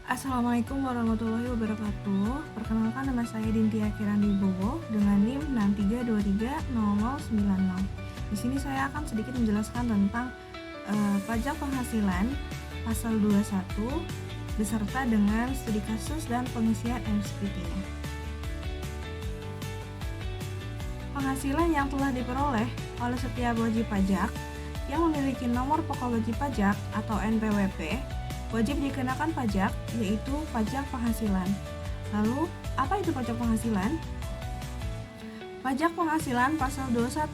Assalamualaikum warahmatullahi wabarakatuh. Perkenalkan, nama saya Dintia Kirandi Bowo dengan NIM 63230090. Di sini saya akan sedikit menjelaskan tentang pajak penghasilan pasal 21 beserta dengan studi kasus dan pengisian MSPT-nya. Penghasilan yang telah diperoleh oleh setiap wajib pajak yang memiliki nomor pokok wajib pajak atau NPWP wajib dikenakan pajak, yaitu pajak penghasilan. Lalu, apa itu pajak penghasilan? Pajak penghasilan pasal 21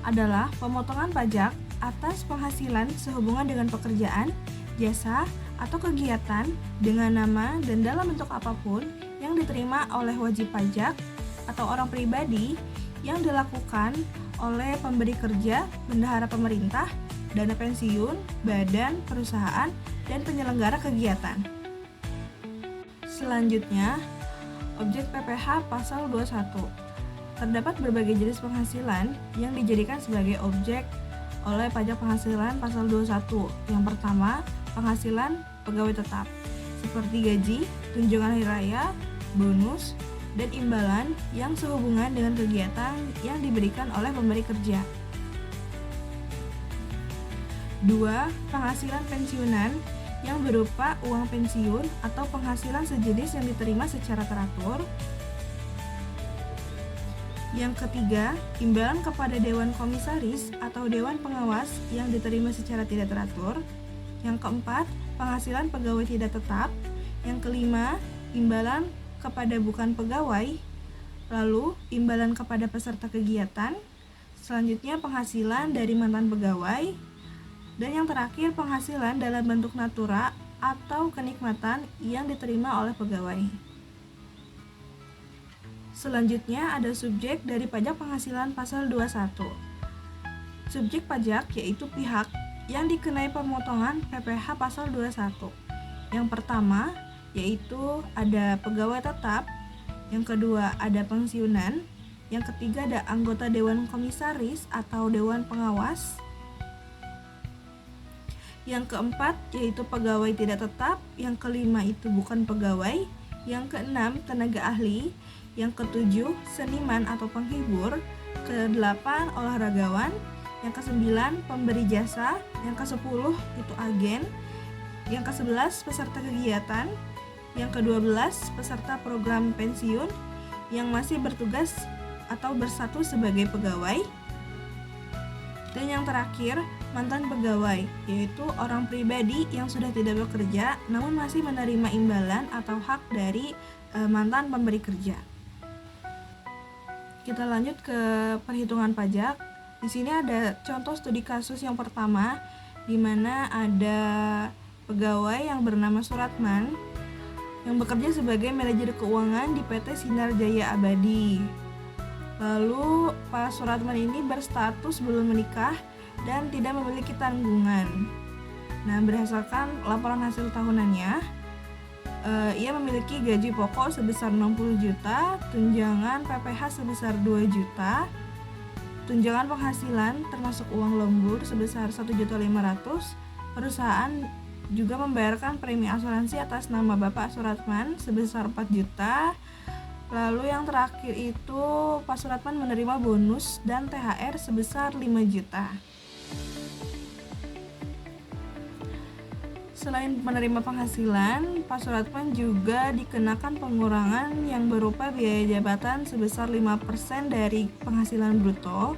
adalah pemotongan pajak atas penghasilan sehubungan dengan pekerjaan, jasa, atau kegiatan dengan nama dan dalam bentuk apapun yang diterima oleh wajib pajak atau orang pribadi yang dilakukan oleh pemberi kerja, bendahara pemerintah, dana pensiun, badan, perusahaan, dan penyelenggara kegiatan. Selanjutnya, objek PPh pasal 21. Terdapat berbagai jenis penghasilan yang dijadikan sebagai objek oleh pajak penghasilan pasal 21. Yang pertama, penghasilan pegawai tetap, seperti gaji, tunjangan hari raya, bonus, dan imbalan yang sehubungan dengan kegiatan yang diberikan oleh pemberi kerja. 2. Penghasilan pensiunan yang berupa uang pensiun atau penghasilan sejenis yang diterima secara teratur. Yang ketiga, imbalan kepada Dewan Komisaris atau Dewan Pengawas yang diterima secara tidak teratur. Yang keempat, penghasilan pegawai tidak tetap. Yang kelima, imbalan kepada bukan pegawai. Lalu, imbalan kepada peserta kegiatan. Selanjutnya, penghasilan dari mantan pegawai. Dan yang terakhir, penghasilan dalam bentuk natura atau kenikmatan yang diterima oleh pegawai. Selanjutnya ada subjek dari pajak penghasilan pasal 21. Subjek pajak yaitu pihak yang dikenai pemotongan PPh pasal 21. Yang pertama yaitu ada pegawai tetap, yang kedua ada pensiunan, yang ketiga ada anggota Dewan Komisaris atau Dewan Pengawas, yang keempat yaitu pegawai tidak tetap, yang kelima itu bukan pegawai, yang keenam tenaga ahli, yang ketujuh seniman atau penghibur, kedelapan olahragawan, yang kesembilan pemberi jasa, yang kesepuluh itu agen, yang kesebelas peserta kegiatan, yang kedua-belas peserta program pensiun yang masih bertugas atau bersatu sebagai pegawai, dan yang terakhir mantan pegawai, yaitu orang pribadi yang sudah tidak bekerja namun masih menerima imbalan atau hak dari mantan pemberi kerja. Kita lanjut ke perhitungan pajak. Di sini ada contoh studi kasus yang pertama, di mana ada pegawai yang bernama Suratman yang bekerja sebagai manajer keuangan di PT Sinar Jaya Abadi. Lalu Pak Suratman ini berstatus belum menikah dan tidak memiliki tanggungan. Nah, berdasarkan laporan hasil tahunannya, ia memiliki gaji pokok sebesar 60 juta, tunjangan PPh sebesar 2 juta, tunjangan penghasilan termasuk uang lembur sebesar 1.500.000. Perusahaan juga membayarkan premi asuransi atas nama Bapak Suratman sebesar 4 juta. Lalu yang terakhir itu Pak Suratman menerima bonus dan THR sebesar 5 juta. Selain menerima penghasilan, Pak Suratman juga dikenakan pengurangan yang berupa biaya jabatan sebesar 5% dari penghasilan bruto,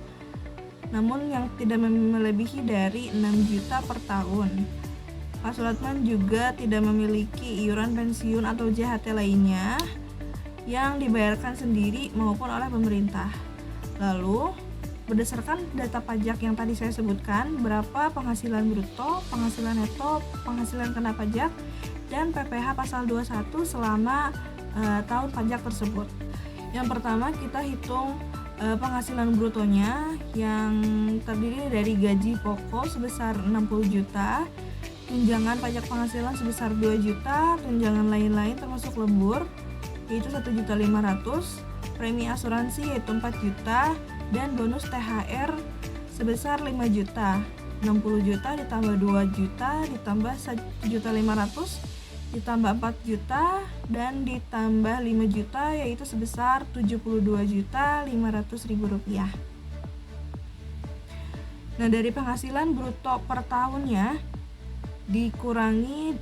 namun yang tidak melebihi dari 6 juta per tahun. Pak Suratman juga tidak memiliki iuran pensiun atau JHT lainnya yang dibayarkan sendiri maupun oleh pemerintah. Lalu, berdasarkan data pajak yang tadi saya sebutkan, berapa penghasilan bruto, penghasilan neto, penghasilan kena pajak, dan PPh pasal 21 selama tahun pajak tersebut. Yang pertama kita hitung penghasilan brutonya yang terdiri dari gaji pokok sebesar 60 juta, tunjangan pajak penghasilan sebesar 2 juta, tunjangan lain-lain termasuk lembur yaitu 1.500.000, premi asuransi yaitu 4 juta, dan bonus THR sebesar 5 juta. 60 juta ditambah 2 juta ditambah 1.500.000 ditambah 4 juta, dan ditambah 5 juta yaitu sebesar Rp72.500.000. Nah, dari penghasilan bruto per tahunnya dikurangi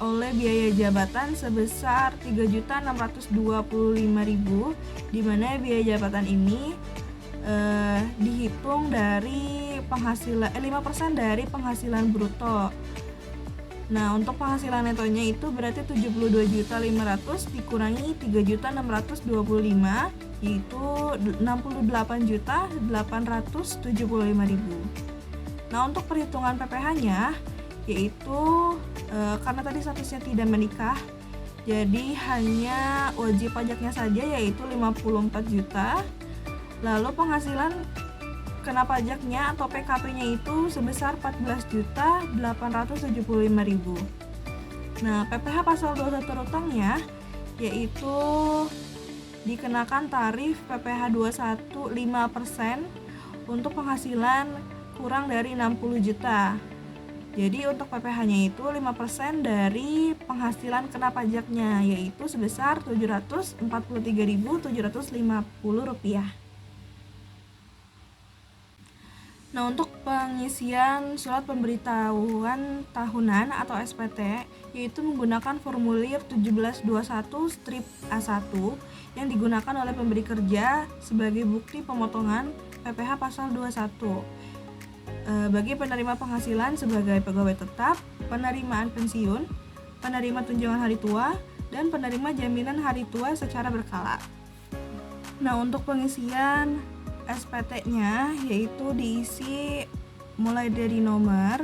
oleh biaya jabatan sebesar 3.625.000, di mana biaya jabatan ini dihitung dari penghasilan 5% dari penghasilan bruto. Nah, untuk penghasilan netonya itu berarti 72.500 dikurangi 3.625, yaitu 68.875.000. Nah, untuk perhitungan PPh-nya yaitu karena tadi statusnya tidak menikah, jadi hanya wajib pajaknya saja yaitu 54 juta. Lalu penghasilan kena pajaknya atau PKP-nya itu sebesar 14.875.000. Nah, PPh pasal 21 rutangnya yaitu dikenakan tarif PPh 21 5% untuk penghasilan kurang dari 60 juta. Jadi untuk PPh-nya itu 5% dari penghasilan kena pajaknya yaitu sebesar Rp743.750. Nah, untuk pengisian surat pemberitahuan tahunan atau SPT yaitu menggunakan formulir 1721 strip A1 yang digunakan oleh pemberi kerja sebagai bukti pemotongan PPh pasal 21. Bagi penerima penghasilan sebagai pegawai tetap, penerimaan pensiun, penerima tunjangan hari tua, dan penerima jaminan hari tua secara berkala. Nah, untuk pengisian SPT-nya yaitu diisi mulai dari nomor,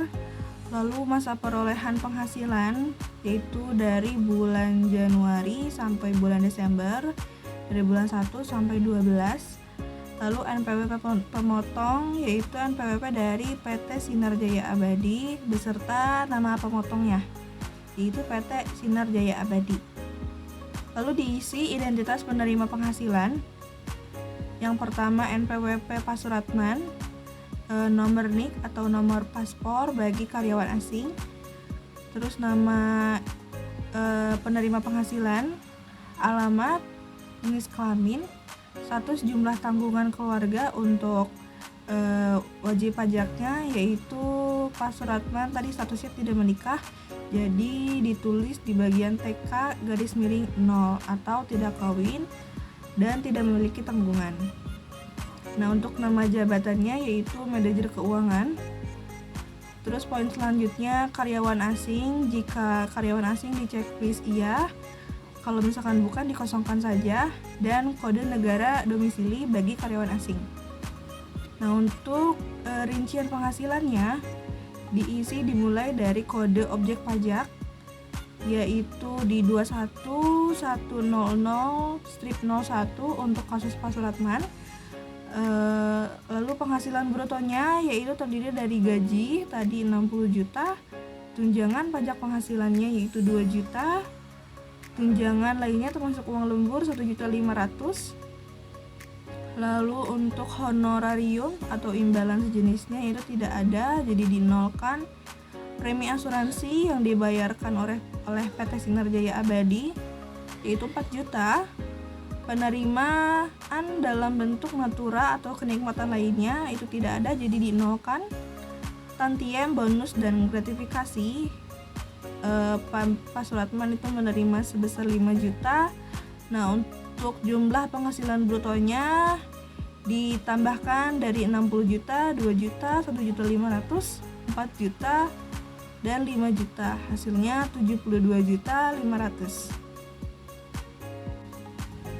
lalu masa perolehan penghasilan yaitu dari bulan Januari sampai bulan Desember, dari bulan 1 sampai 12. Lalu NPWP pemotong yaitu NPWP dari PT Sinar Jaya Abadi beserta nama pemotongnya yaitu PT Sinar Jaya Abadi. Lalu diisi identitas penerima penghasilan. Yang pertama NPWP Pasuratman, nomor NIK atau nomor paspor bagi karyawan asing, terus nama penerima penghasilan, alamat, jenis kelamin, status jumlah tanggungan keluarga untuk wajib pajaknya yaitu Pasuratman tadi statusnya tidak menikah, jadi ditulis di bagian TK _0 atau tidak kawin dan tidak memiliki tanggungan. Nah, untuk nama jabatannya yaitu manajer keuangan. Terus poin selanjutnya karyawan asing, jika karyawan asing di checklist iya, kalau misalkan bukan dikosongkan saja, dan kode negara domisili bagi karyawan asing. Nah, untuk rincian penghasilannya diisi dimulai dari kode objek pajak yaitu di 21100/01 untuk kasus Pasuratman. Lalu penghasilan brutonya yaitu terdiri dari gaji tadi 60 juta, tunjangan pajak penghasilannya yaitu 2 juta, tunjangan lainnya termasuk uang lembur 1.500.000. Lalu untuk honorarium atau imbalan sejenisnya itu tidak ada, jadi dinolkan. Premi asuransi yang dibayarkan oleh PT Sinar Jaya Abadi yaitu 4 juta. Penerimaan dalam bentuk natura atau kenikmatan lainnya itu tidak ada, jadi dinolkan. Tantiem, bonus, dan gratifikasi Pasuratman itu menerima sebesar 5 juta. Nah, untuk jumlah penghasilan brutonya ditambahkan dari 60 juta, 2 juta, 1.500.000, 4 juta, dan 5 juta, hasilnya 72.500.000.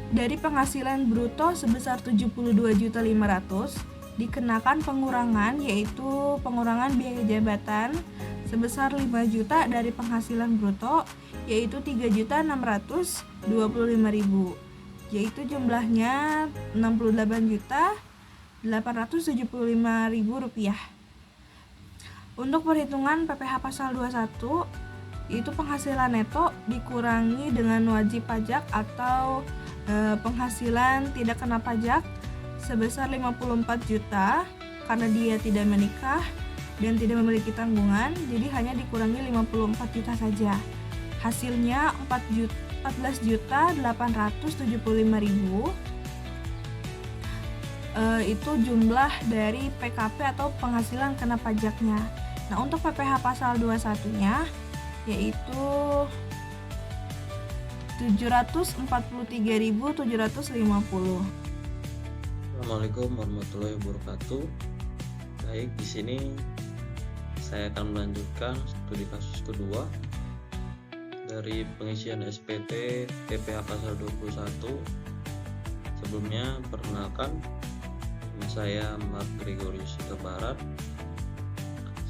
Dari penghasilan bruto sebesar 72.500.000 dikenakan pengurangan yaitu pengurangan biaya jabatan sebesar 5 juta dari penghasilan bruto yaitu 3.625.000, yaitu jumlahnya 68.875.000 rupiah. Untuk perhitungan PPh pasal 21 itu penghasilan neto dikurangi dengan wajib pajak atau penghasilan tidak kena pajak sebesar 54 juta karena dia tidak menikah dan tidak memiliki tanggungan, jadi hanya dikurangi 54 juta saja. hasilnya 14.875.000. Itu jumlah dari PKP atau penghasilan kena pajaknya. Nah, untuk PPh pasal 21-nya yaitu 743.750. Assalamualaikum warahmatullahi wabarakatuh. Baik, di sini saya akan melanjutkan studi kasus kedua dari pengisian SPT PPh pasal 21. Sebelumnya perkenalkan, nama saya Mark Gregorius Huta Barat.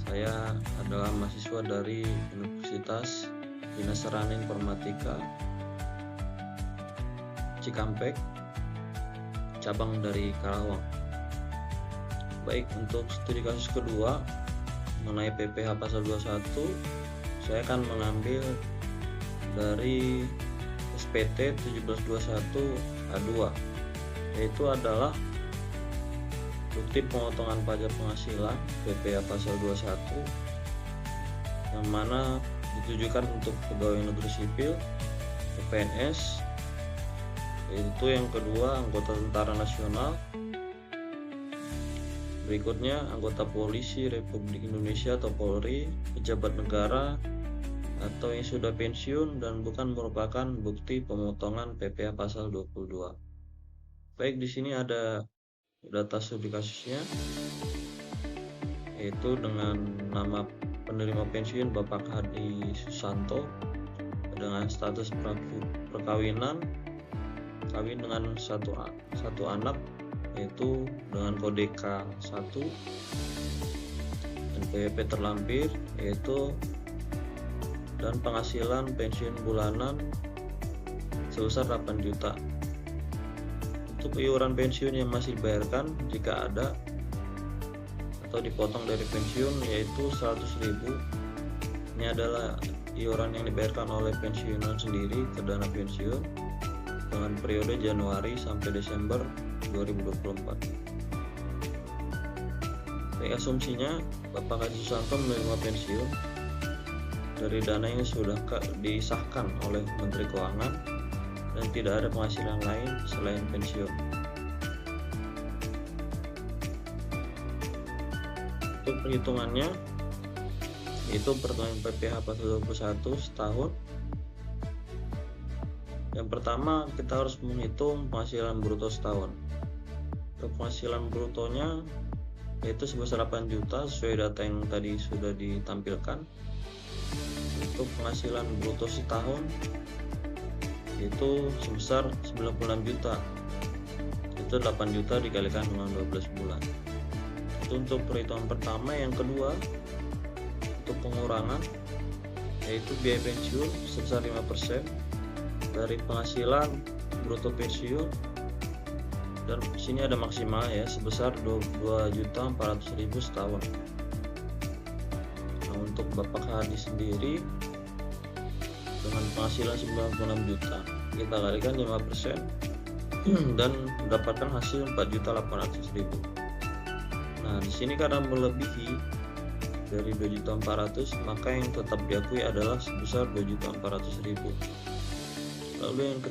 Saya adalah mahasiswa dari Universitas Dinaseran Informatika Cikampek, cabang dari Karawang. Baik, untuk studi kasus kedua mengenai PPh pasal 21, saya akan mengambil dari SPT 1721A2, yaitu adalah bukti pemotongan pajak penghasilan PPh pasal 21 yang mana ditujukan untuk pegawai negeri sipil, PNS, yaitu yang kedua anggota Tentara Nasional, berikutnya anggota Polisi Republik Indonesia atau Polri, pejabat negara atau yang sudah pensiun dan bukan merupakan bukti pemotongan PPh pasal 22. Baik, di sini ada data studi kasusnya, yaitu dengan nama penerima pensiun Bapak Hadi Susanto dengan status perkawinan, kawin dengan satu anak, yaitu dengan kode K1, dan PWP terlampir yaitu dan penghasilan pensiun bulanan sebesar 8 juta. Untuk iuran pensiun yang masih dibayarkan jika ada atau dipotong dari pensiun yaitu 100.000. Ini adalah iuran yang dibayarkan oleh pensiunan sendiri ke dana pensiun dengan periode Januari sampai Desember 2024. Baik, asumsinya Bapak Haji Susanto menerima pensiun dari dana yang sudah disahkan oleh Menteri Keuangan dan tidak ada penghasilan lain selain pensiun. Untuk perhitungannya, itu perhitungan PPh pasal 21 setahun. Yang pertama, kita harus menghitung penghasilan bruto setahun. Untuk penghasilan brutonya yaitu sebesar 8 juta sesuai data yang tadi sudah ditampilkan. Untuk penghasilan bruto setahun itu sebesar 96 juta. Itu 8 juta dikalikan dengan 12 bulan. Itu untuk perhitungan pertama. Yang kedua, untuk pengurangan yaitu biaya pensiun sebesar 5% dari penghasilan bruto pensiun, dan di sini ada maksimal ya sebesar 2.400.000 setahun. Nah, untuk Bapak Hadi sendiri dengan penghasilan 96 juta kita kalikan 5% dan mendapatkan hasil 4.800.000. Nah, di sini karena melebihi dari 2.400.000 maka yang tetap diakui adalah sebesar 2.400.000. Lalu yang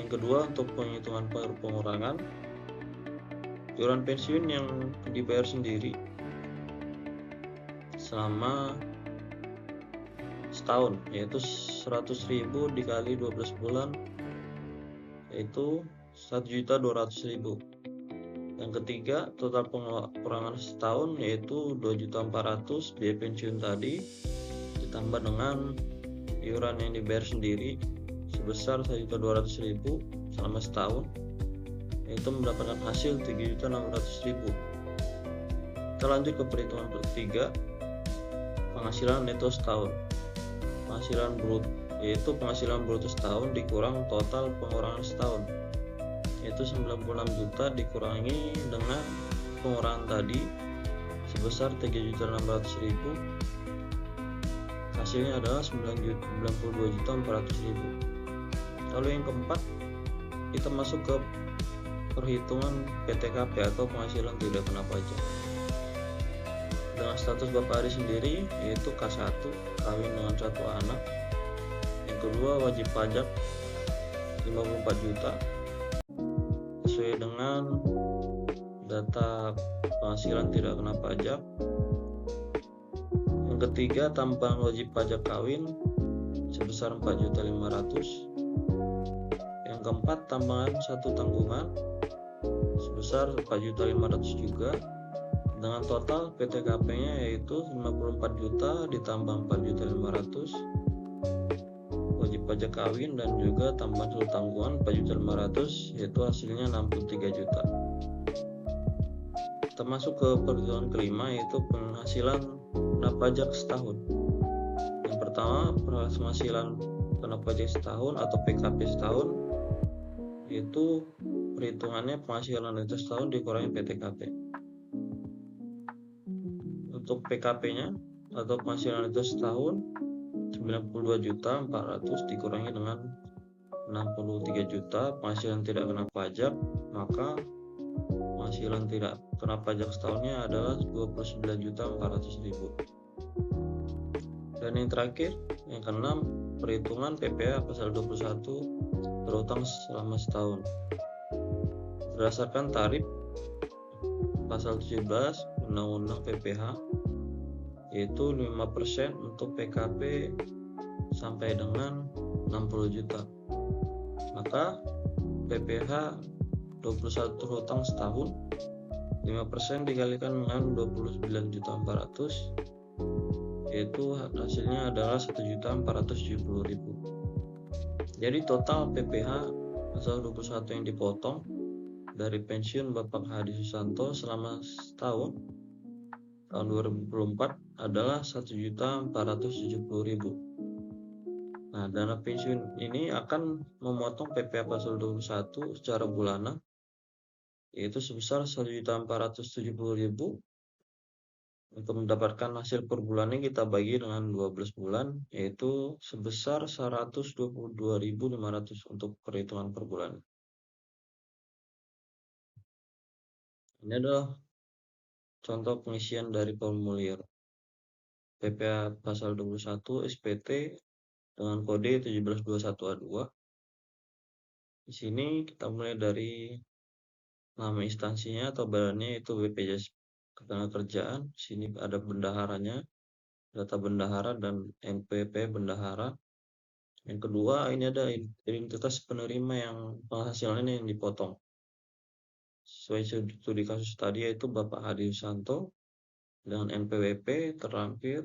kedua untuk penghitungan pengurangan iuran pensiun yang dibayar sendiri selama setahun yaitu 100.000 dikali 12 bulan yaitu 1.200.000. Yang ketiga, total pengurangan setahun yaitu 2.400.000 biaya pensiun tadi ditambah dengan iuran yang dibayar sendiri sebesar 1.200.000 selama setahun, yaitu mendapatkan hasil 3.600.000. Kita lanjut ke perhitungan ketiga, penghasilan neto setahun. Penghasilan bruto yaitu penghasilan bruto setahun dikurang total pengurangan setahun, yaitu 96 juta dikurangi dengan pengurangan tadi sebesar 3.600.000. Hasilnya adalah 92.400.000. Lalu yang keempat, kita masuk ke perhitungan PTKP atau penghasilan tidak kena pajak. Dengan status Bapak Hadi sendiri yaitu K1, kawin dengan satu anak. Yang kedua wajib pajak 54 juta sesuai dengan data penghasilan tidak kena pajak. Yang ketiga, tambahan wajib pajak kawin sebesar 4.500.000. Yang keempat, tambahan satu tanggungan sebesar 4.500.000 juga. Dengan total PTKP-nya yaitu 54 juta ditambah 4.500.000 wajib pajak kawin dan juga tambahan satu tanggungan 4.500.000, yaitu hasilnya 63 juta. Kita masuk ke perhitungan kelima, yaitu penghasilan kena pajak setahun. Yang pertama, penghasilan kena pajak setahun atau PKP setahun, yaitu perhitungannya penghasilan itu setahun dikurangi PTKP. Untuk PKP-nya atau penghasilan itu setahun 92.400.000 dikurangi dengan 63 juta penghasilan tidak kena pajak, maka penghasilan tidak kena pajak setahunnya adalah 29.400.000. Dan yang terakhir, yang keenam, perhitungan PPh pasal 21 berhutang selama setahun. Berdasarkan tarif pasal 17 Undang-Undang PPh, yaitu 5% untuk PKP sampai dengan 60 juta. Maka PPh 21 hutang setahun, 5% dikalikan dengan 29.400.000, yaitu hasilnya adalah 1.470.000. Jadi total PPh pasal 21 yang dipotong dari pensiun Bapak Hadi Susanto selama setahun tahun 2024 adalah 1.470.000. Nah, dana pensiun ini akan memotong PPh pasal 21 secara bulanan, yaitu sebesar 1.470.000. Untuk mendapatkan hasil per bulannya kita bagi dengan 12 bulan, yaitu sebesar 122.500 untuk perhitungan per bulan. Ini adalah contoh pengisian dari formulir PPh pasal 21 SPT dengan kode 1721A2. Di sini kita mulai dari nama instansinya atau badannya, yaitu BPJS Ketenagakerjaan. Di sini ada bendaharanya, data bendahara dan NPWP bendahara. Yang kedua, ini ada identitas penerima yang penghasilannya yang dipotong. Sesuai studi kasus tadi, yaitu Bapak Hadi Susanto dengan NPWP terlampir,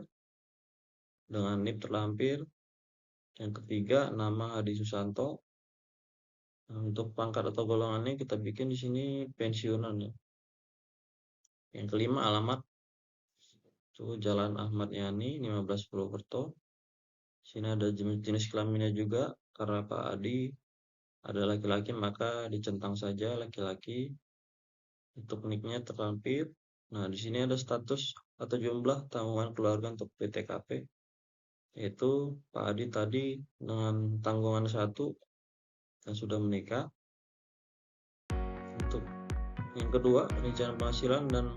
dengan NIP terlampir. Yang ketiga, nama Hadi Susanto. Nah, untuk pangkat atau golongannya kita bikin di sini pensiunan ya. Yang kelima, alamat. Itu Jalan Ahmad Yani 15 Purwokerto. Sini ada jenis kelaminnya juga, karena Pak Hadi ada laki-laki maka dicentang saja laki-laki. Untuk NIK-nya terlampir. Nah, di sini ada status atau jumlah tanggungan keluarga untuk PTKP, yaitu Pak Hadi tadi dengan tanggungan 1 dan sudah menikah. Untuk yang kedua, rencana penghasilan dan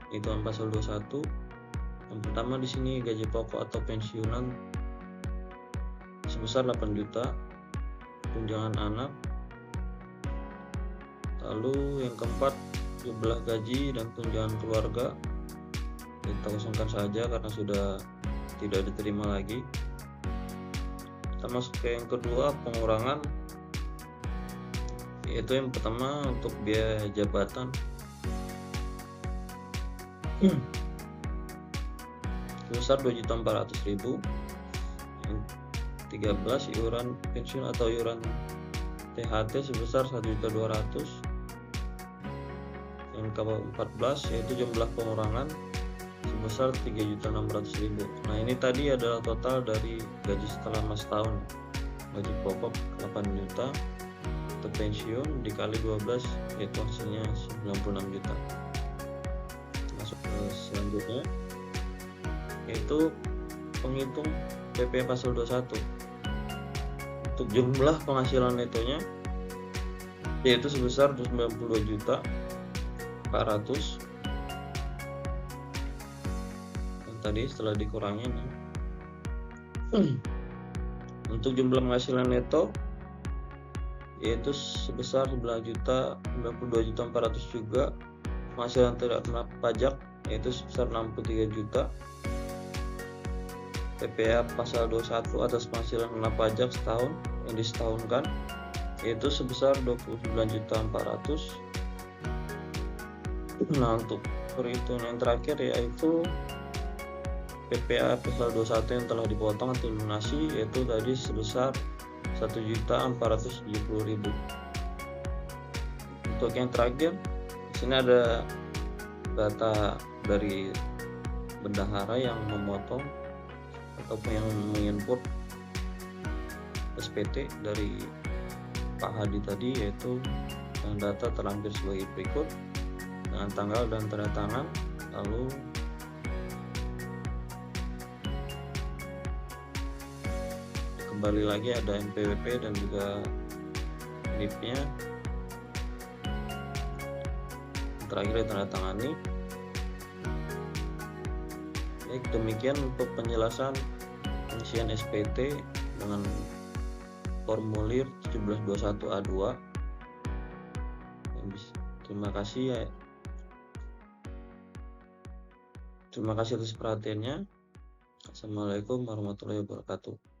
hitungan pasal 21. Yang pertama di sini gaji pokok atau pensiunan sebesar 8 juta, tunjangan anak. Lalu yang keempat, jumlah gaji dan tunjangan keluarga kita kosongkan saja karena sudah tidak diterima lagi. Kita masuk ke yang kedua, pengurangan, yaitu yang pertama untuk biaya jabatan sebesar 2.400.000. Yang 13, iuran pensiun atau iuran THT sebesar 1.200.000. Yang ke-14 yaitu jumlah pengurangan sebesar 3.600.000. Nah, ini tadi adalah total dari gaji selama setahun. Gaji pokok 8 juta, untuk pensiun dikali 12 yaitu hasilnya 96 juta. Masuk ke selanjutnya, yaitu penghitung PPh pasal 21. Untuk jumlah penghasilan netonya yaitu sebesar 92 juta 400. Dan tadi setelah dikurangin Untuk jumlah penghasilan neto yaitu sebesar 11.092.400 juga. Penghasilan tidak kena pajak yaitu sebesar 63 juta. PPh pasal 21 atas penghasilan kena pajak setahun yang disetahunkan yaitu sebesar 29.400. Nah, untuk perhitungan yang terakhir yaitu PPh pasal 21 yang telah dipotong atau lunasi yaitu tadi sebesar 1.470.000. Untuk yang terakhir di sini ada data dari bendahara yang memotong ataupun yang menginput SPT dari Pak Hadi tadi, yaitu yang data terlampir sebagai berikut dengan tanggal dan tanda tangan, lalu kembali lagi ada NPWP dan juga NIP-nya, terakhir ditandatangani. Baik, demikian untuk penjelasan pengisian SPT dengan formulir 1721A2. Terima kasih ya. Terima kasih atas perhatiannya. Assalamualaikum warahmatullahi wabarakatuh.